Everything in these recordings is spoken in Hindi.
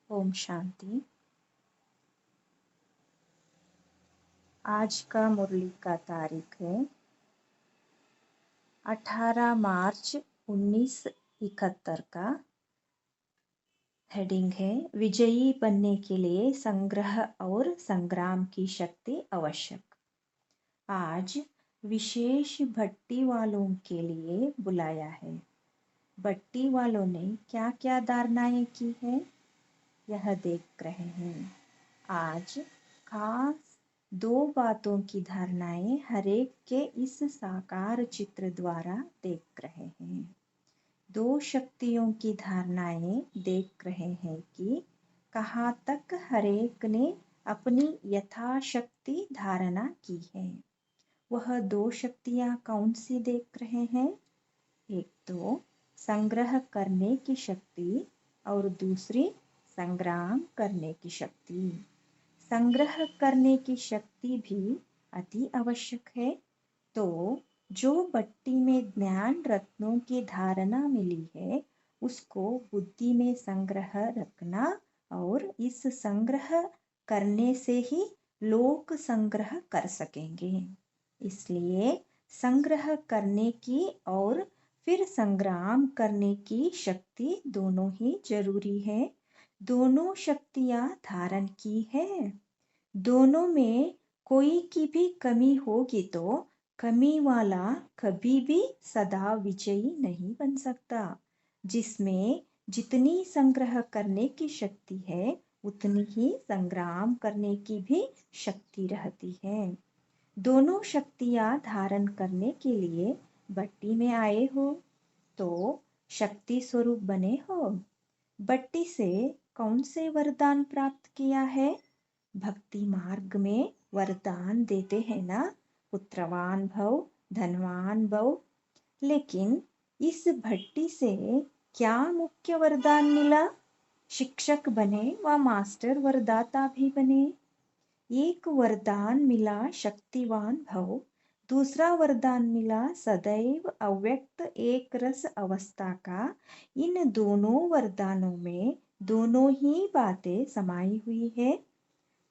ओम शांति। आज का मुरली का तारीख है 18 मार्च 1971 का। हेडिंग है विजयी बनने के लिए संग्रह और संग्राम की शक्ति आवश्यक। आज विशेष भट्टी वालों के लिए बुलाया है। भट्टी वालों ने क्या क्या धारणाएं की है यह देख रहे हैं। आज खास 2 बातों की धारणाएं हरेक के इस साकार चित्र द्वारा देख रहे हैं। 2 शक्तियों की धारणाएं देख रहे हैं कि कहाँ तक हरेक ने अपनी यथाशक्ति धारणा की है। वह 2 शक्तियां कौन सी देख रहे हैं? एक तो संग्रह करने की शक्ति और दूसरी संग्राम करने की शक्ति। संग्रह करने की शक्ति भी अति आवश्यक है। तो जो भट्टी में ज्ञान रत्नों की धारणा मिली है उसको बुद्धि में संग्रह रखना और इस संग्रह करने से ही लोक संग्रह कर सकेंगे। इसलिए संग्रह करने की और फिर संग्राम करने की शक्ति दोनों ही जरूरी है। दोनों शक्तियां धारण की है। दोनों में कोई की भी कमी होगी तो कमी वाला कभी भी सदा विजयी नहीं बन सकता। जिसमें जितनी संग्रह करने की शक्ति है उतनी ही संग्राम करने की भी शक्ति रहती है। दोनों शक्तियां धारण करने के लिए भट्टी में आए हो तो शक्ति स्वरूप बने हो। भट्टी से कौन से वरदान प्राप्त किया है? भक्ति मार्ग में वरदान देते हैं ना, पुत्रवान भव, धनवान भव। लेकिन इस भट्टी से क्या मुख्य वरदान मिला? शिक्षक बने व मास्टर वरदाता भी बने। एक वरदान मिला शक्तिवान भव, दूसरा वरदान मिला सदैव अव्यक्त एक रस अवस्था का। इन दोनों वरदानों में दोनों ही बातें समाई हुई है।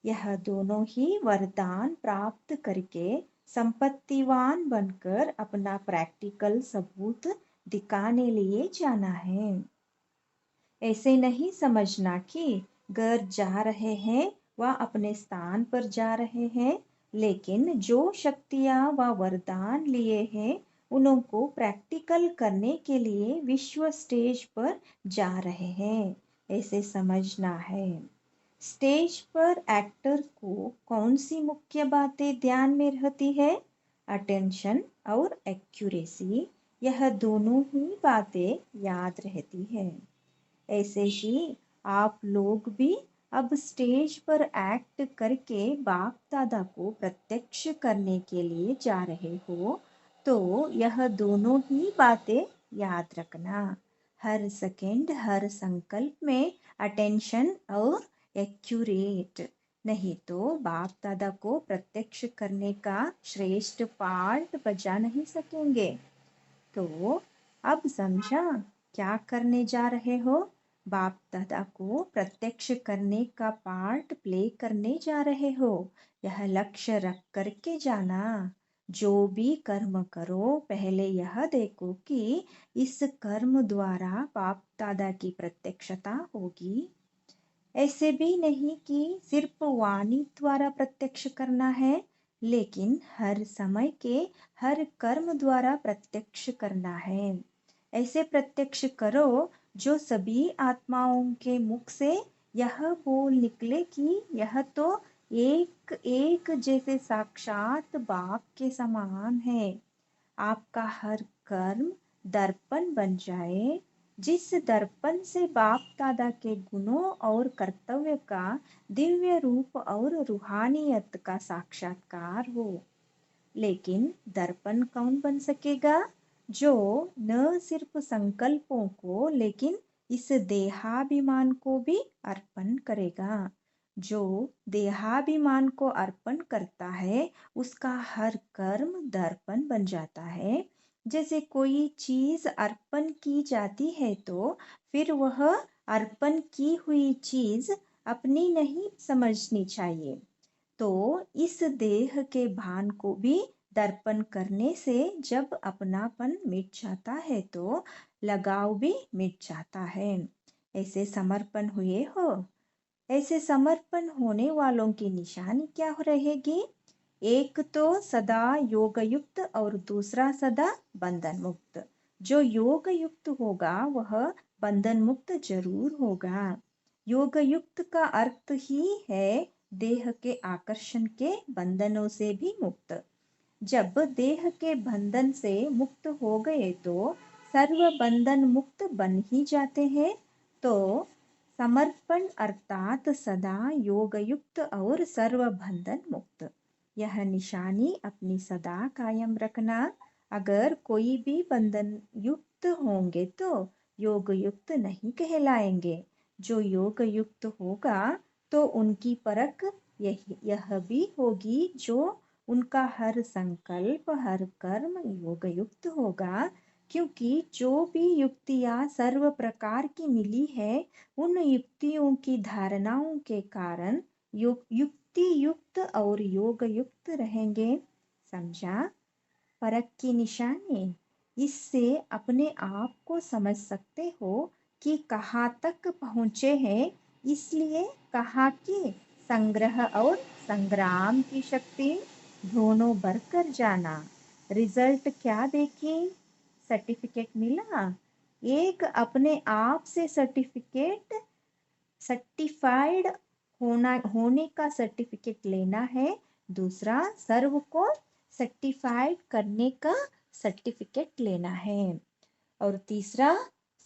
यह दोनों ही वरदान प्राप्त करके संपत्तिवान बनकर अपना प्रैक्टिकल सबूत दिखाने लिए जाना है। ऐसे नहीं समझना कि घर जा रहे हैं व अपने स्थान पर जा रहे हैं, लेकिन जो शक्तियां व वरदान लिए हैं उनको प्रैक्टिकल करने के लिए विश्व स्टेज पर जा रहे हैं, ऐसे समझना है। स्टेज पर एक्टर को कौन सी मुख्य बातें ध्यान में रहती है? अटेंशन और एक्यूरेसी, यह दोनों ही बातें याद रहती है। ऐसे ही आप लोग भी अब स्टेज पर एक्ट करके बाप दादा को प्रत्यक्ष करने के लिए जा रहे हो तो यह दोनों ही बातें याद रखना। हर सेकंड हर संकल्प में अटेंशन और एक्यूरेट, नहीं तो बाप दादा को प्रत्यक्ष करने का श्रेष्ठ पार्ट बजा नहीं सकेंगे। तो अब समझा क्या करने जा रहे हो? बाप दादा को प्रत्यक्ष करने का पार्ट प्ले करने जा रहे हो। यह लक्ष्य रख करके जाना। जो भी कर्म करो पहले यह देखो कि इस कर्म द्वारा बाप दादा की प्रत्यक्षता होगी। ऐसे भी नहीं कि सिर्फ वाणी द्वारा प्रत्यक्ष करना है, लेकिन हर समय के हर कर्म द्वारा प्रत्यक्ष करना है। ऐसे प्रत्यक्ष करो जो सभी आत्माओं के मुख से यह बोल निकले कि यह तो एक एक जैसे साक्षात बाप के समान है। आपका हर कर्म दर्पण बन जाए, जिस दर्पण से बाप दादा के गुणों और कर्तव्य का दिव्य रूप और रूहानियत का साक्षात्कार हो। लेकिन दर्पण कौन बन सकेगा? जो न सिर्फ संकल्पों को लेकिन इस देहाभिमान को भी अर्पण करेगा। जो देहाभिमान को अर्पण करता है उसका हर कर्म दर्पण बन जाता है। जैसे कोई चीज अर्पण की जाती है तो फिर वह अर्पण की हुई चीज अपनी नहीं समझनी चाहिए। तो इस देह के भान को भी दर्पण करने से जब अपनापन मिट जाता है तो लगाव भी मिट जाता है। ऐसे समर्पण हुए हो। ऐसे समर्पण होने वालों की निशानी क्या हो रहेगी? एक तो सदा योग युक्त और दूसरा सदा बंधन मुक्त। जो योग युक्त होगा वह बंधन मुक्त जरूर होगा। योग युक्त का अर्थ ही है देह के आकर्षण के बंधनों से भी मुक्त। जब देह के बंधन से मुक्त हो गए तो सर्व बंधन मुक्त बन ही जाते हैं। तो समर्पण अर्थात सदा योग युक्त और सर्व बंधन मुक्त, यह निशानी अपनी सदा कायम रखना। अगर कोई भी बंधन युक्त होंगे तो योग युक्त नहीं कहलाएंगे। जो योग युक्त होगा तो उनकी परख यह भी होगी जो उनका हर संकल्प हर कर्म योग युक्त होगा। क्योंकि जो भी युक्तियां सर्व प्रकार की मिली है उन युक्तियों की धारणाओं के कारण युक्ति युक्त और योग युक्त रहेंगे। समझा? परख की निशानी। इससे अपने आप को समझ सकते हो कि कहाँ तक पहुँचे हैं। इसलिए कहा कि संग्रह और संग्राम की शक्ति दोनों बढ़कर जाना। रिजल्ट क्या देखें? सर्टिफिकेट मिला। एक अपने आप से सर्टिफाइड होने का सर्टिफिकेट लेना है। दूसरा सर्व को सर्टिफाइड करने का सर्टिफिकेट लेना है। और तीसरा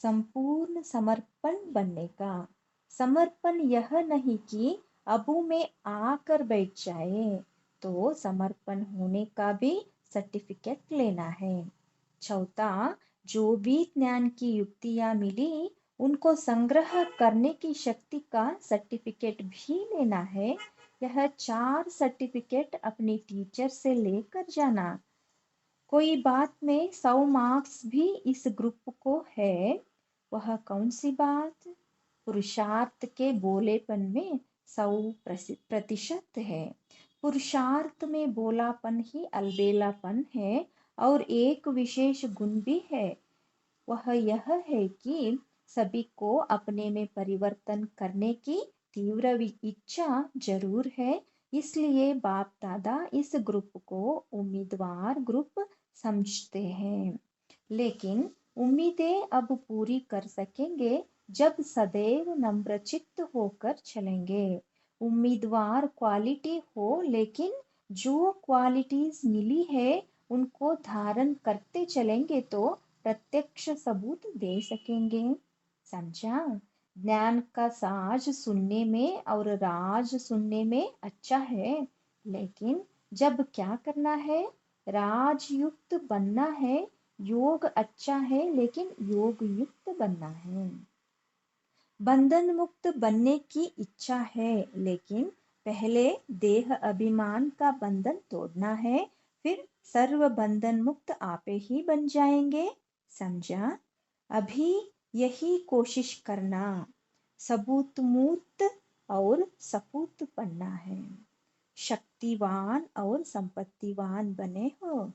संपूर्ण समर्पण बनने का। समर्पण यह नहीं कि अबू में आकर बैठ जाए, तो समर्पण होने का भी सर्टिफिकेट लेना है। चौथा, जो भी ज्ञान की युक्तियां मिली उनको संग्रह करने की शक्ति का सर्टिफिकेट भी लेना है। यह 4 सर्टिफिकेट अपनी टीचर से लेकर जाना। कोई बात में 100 मार्क्स भी इस ग्रुप को है। वह कौन सी बात? पुरुषार्थ के बोलेपन में 100% है। पुरुषार्थ में बोलापन ही अलबेलापन है और एक विशेष गुण भी है। वह यह है कि सभी को अपने में परिवर्तन करने की तीव्र इच्छा जरूर है। इसलिए बाप दादा इस ग्रुप को उम्मीदवार ग्रुप समझते हैं। लेकिन उम्मीदें अब पूरी कर सकेंगे जब सदैव नम्रचित्त होकर चलेंगे। उम्मीदवार क्वालिटी हो, लेकिन जो क्वालिटीज मिली है उनको धारण करते चलेंगे तो प्रत्यक्ष सबूत दे सकेंगे। समझा? ज्ञान का साज सुनने में और राज सुनने में अच्छा है, लेकिन जब क्या करना है? राजयुक्त बनना है। योग अच्छा है लेकिन योग युक्त बनना है। बंधन मुक्त बनने की इच्छा है, लेकिन पहले देह अभिमान का बंधन तोड़ना है। फिर सर्व बंधन मुक्त आपे ही बन जाएंगे। समझा? अभी यही कोशिश करना। सबूत मूर्त और सपूत बनना है। शक्तिवान और संपत्तिवान बने हो।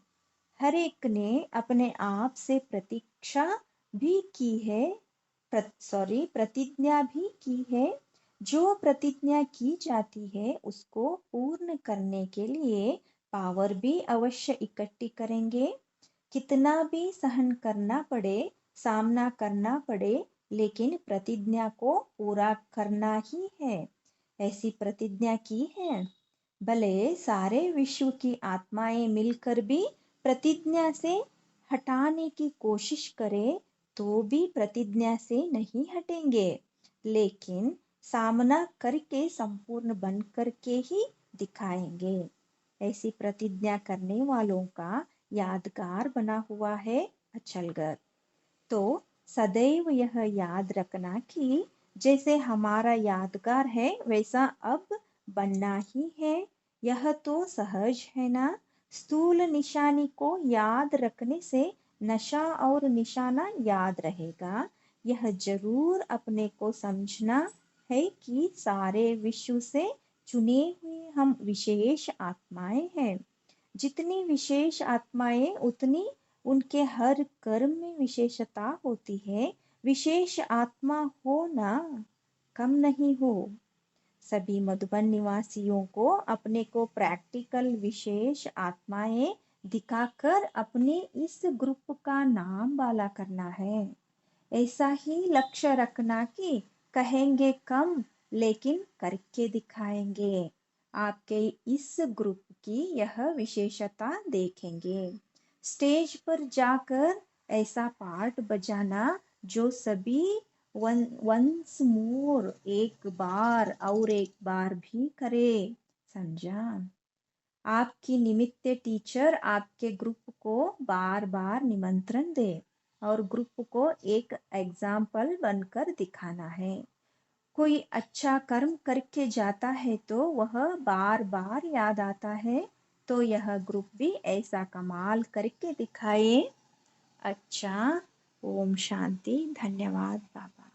हर एक ने अपने आप से प्रतीक्षा भी की है, प्रतिज्ञा भी की है। जो प्रतिज्ञा की जाती है उसको पूर्ण करने के लिए पावर भी अवश्य इकट्ठी करेंगे। कितना भी सहन करना पड़े, सामना करना पड़े, लेकिन प्रतिज्ञा को पूरा करना ही है। ऐसी प्रतिज्ञा की है। भले सारे विश्व की आत्माएं मिलकर भी प्रतिज्ञा से हटाने की कोशिश करें तो भी प्रतिज्ञा से नहीं हटेंगे, लेकिन सामना करके संपूर्ण बन करके ही दिखाएंगे। ऐसी प्रतिज्ञा करने वालों का यादगार बना हुआ है अचलगढ़। तो सदैव यह याद रखना कि जैसे हमारा यादगार है वैसा अब बनना ही है। यह तो सहज है ना। स्थूल निशानी को याद रखने से नशा और निशाना याद रहेगा। यह जरूर अपने को समझना है कि सारे विश्व से चुने हुए हम विशेष आत्माएं हैं। जितनी विशेष आत्माएं उतनी उनके हर कर्म में विशेषता होती है। विशेष आत्मा हो ना कम नहीं हो। सभी मधुबन निवासियों को अपने को प्रैक्टिकल विशेष आत्माएं दिखाकर अपने इस ग्रुप का नाम वाला करना है। ऐसा ही लक्ष्य रखना कि कहेंगे कम लेकिन करके दिखाएंगे। आपके इस ग्रुप की यह विशेषता देखेंगे। स्टेज पर जाकर ऐसा पार्ट बजाना जो सभी वंस मोर एक बार और एक बार भी करे। समझा? आपकी निमित्त टीचर आपके ग्रुप को बार बार निमंत्रण दे और ग्रुप को एक एग्जाम्पल बनकर दिखाना है। कोई अच्छा कर्म करके जाता है तो वह बार बार याद आता है, तो यह ग्रुप भी ऐसा कमाल करके दिखाए। अच्छा, ओम शांति। धन्यवाद बाबा।